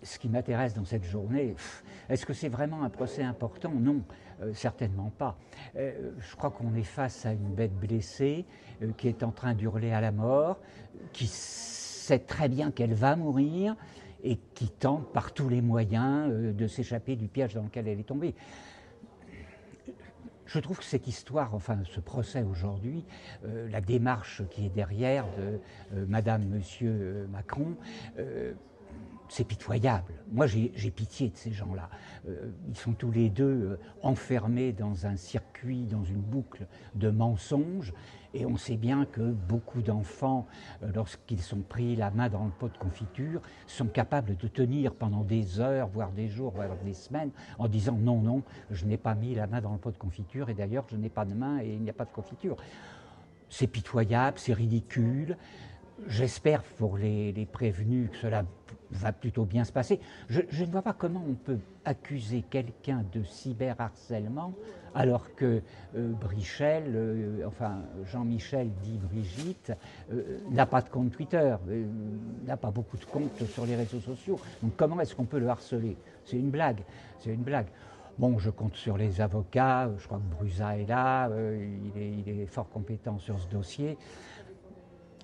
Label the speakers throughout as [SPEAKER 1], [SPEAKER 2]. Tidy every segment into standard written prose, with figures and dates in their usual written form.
[SPEAKER 1] ce qui m'intéresse dans cette journée, est-ce que c'est vraiment un procès important? Non, certainement pas. Je crois qu'on est face à une bête blessée qui est en train d'hurler à la mort, qui sait très bien qu'elle va mourir et qui tente par tous les moyens de s'échapper du piège dans lequel elle est tombée. Je trouve que cette histoire, enfin ce procès aujourd'hui, la démarche qui est derrière de Madame, Monsieur Macron, c'est pitoyable. Moi, j'ai pitié de ces gens-là. Ils sont tous les deux enfermés dans un circuit, dans une boucle de mensonges. Et on sait bien que beaucoup d'enfants, lorsqu'ils sont pris la main dans le pot de confiture, sont capables de tenir pendant des heures, voire des jours, voire des semaines, en disant non, non, je n'ai pas mis la main dans le pot de confiture et d'ailleurs je n'ai pas de main et il n'y a pas de confiture. C'est pitoyable, c'est ridicule. J'espère pour les prévenus que cela va plutôt bien se passer. Je ne vois pas comment on peut accuser quelqu'un de cyberharcèlement alors que Brichel, enfin Jean-Michel dit Brigitte, n'a pas de compte Twitter, n'a pas beaucoup de comptes sur les réseaux sociaux. Donc comment est-ce qu'on peut le harceler? C'est une blague, c'est une blague. Bon, je compte sur les avocats, je crois que Brusa est là, il est fort compétent sur ce dossier.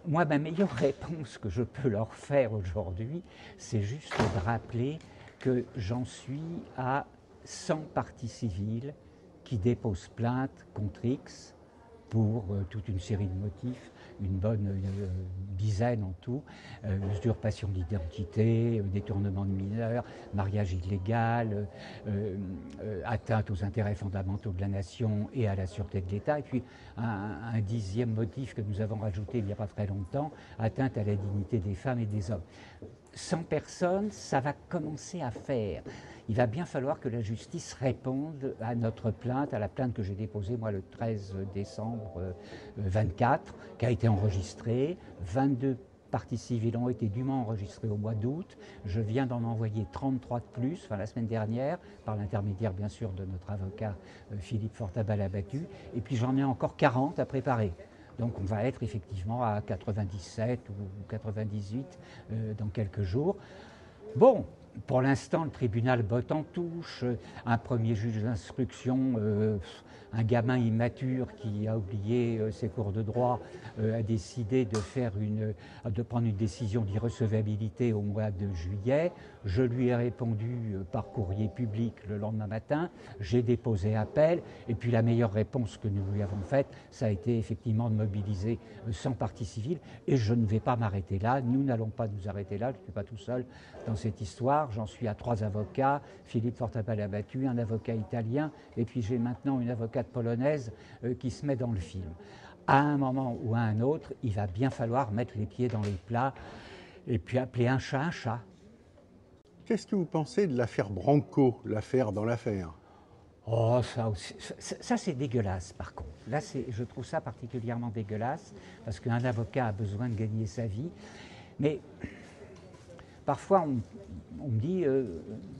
[SPEAKER 1] Moi, ma meilleure réponse que je peux leur faire aujourd'hui, c'est juste de rappeler que j'en suis à 100 parties civiles qui déposent plainte contre X pour toute une série de motifs, une bonne dizaine en tout, usurpation d'identité, détournement de mineurs, mariage illégal, atteinte aux intérêts fondamentaux de la nation et à la sûreté de l'État, et puis un 10e motif que nous avons rajouté il n'y a pas très longtemps, atteinte à la dignité des femmes et des hommes. 100 personnes, ça va commencer à faire. Il va bien falloir que la justice réponde à notre plainte, à la plainte que j'ai déposée moi le 13 décembre 24, qui a été enregistrée. 22 parties civiles ont été dûment enregistrées au mois d'août. Je viens d'en envoyer 33 de plus, enfin la semaine dernière, par l'intermédiaire bien sûr de notre avocat Philippe Fortabal-Abattu. Et puis j'en ai encore 40 à préparer. Donc on va être effectivement à 97 ou 98 dans quelques jours. Bon, pour l'instant, le tribunal botte en touche. Un premier juge d'instruction, un gamin immature qui a oublié ses cours de droit, a décidé de prendre une décision d'irrecevabilité au mois de juillet. Je lui ai répondu par courrier public le lendemain matin. J'ai déposé appel. Et puis la meilleure réponse que nous lui avons faite, ça a été effectivement de mobiliser 100 parties civiles. Et je ne vais pas m'arrêter là. Nous n'allons pas nous arrêter là. Je ne suis pas tout seul dans cette histoire. J'en suis à 3 avocats. Philippe Fortabal-Abattu, un avocat italien. Et puis j'ai maintenant une avocate polonaise qui se met dans le film. À un moment ou à un autre, il va bien falloir mettre les pieds dans les plats et puis appeler un chat un chat.
[SPEAKER 2] Qu'est-ce que vous pensez de l'affaire Branco, l'affaire dans l'affaire?
[SPEAKER 1] Oh, ça c'est dégueulasse par contre. Là, je trouve ça particulièrement dégueulasse parce qu'un avocat a besoin de gagner sa vie. Mais parfois, on me dit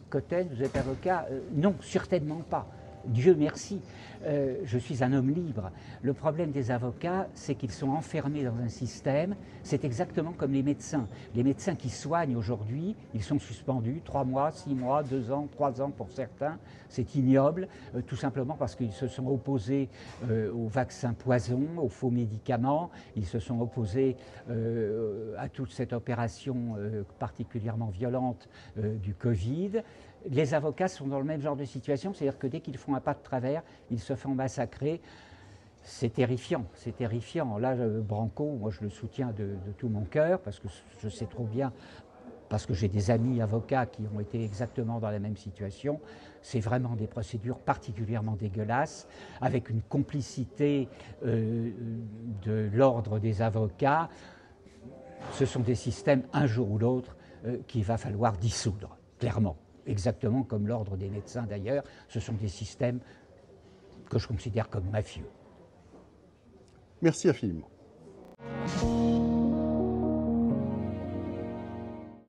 [SPEAKER 1] Cotten, vous êtes avocat? Non, certainement pas. Dieu merci, je suis un homme libre. Le problème des avocats, c'est qu'ils sont enfermés dans un système. C'est exactement comme les médecins. Les médecins qui soignent aujourd'hui, ils sont suspendus 3 mois, 6 mois, 2 ans, 3 ans pour certains. C'est ignoble, tout simplement parce qu'ils se sont opposés aux vaccins poison, aux faux médicaments. Ils se sont opposés à toute cette opération particulièrement violente du Covid. Les avocats sont dans le même genre de situation, c'est-à-dire que dès qu'ils font un pas de travers, ils se font massacrer. C'est terrifiant, c'est terrifiant. Là, Branco, moi je le soutiens de tout mon cœur, parce que je sais trop bien, parce que j'ai des amis avocats qui ont été exactement dans la même situation. C'est vraiment des procédures particulièrement dégueulasses, avec une complicité de l'ordre des avocats. Ce sont des systèmes, un jour ou l'autre, qu'il va falloir dissoudre, clairement. Exactement comme l'ordre des médecins d'ailleurs, ce sont des systèmes que je considère comme mafieux.
[SPEAKER 2] Merci infiniment.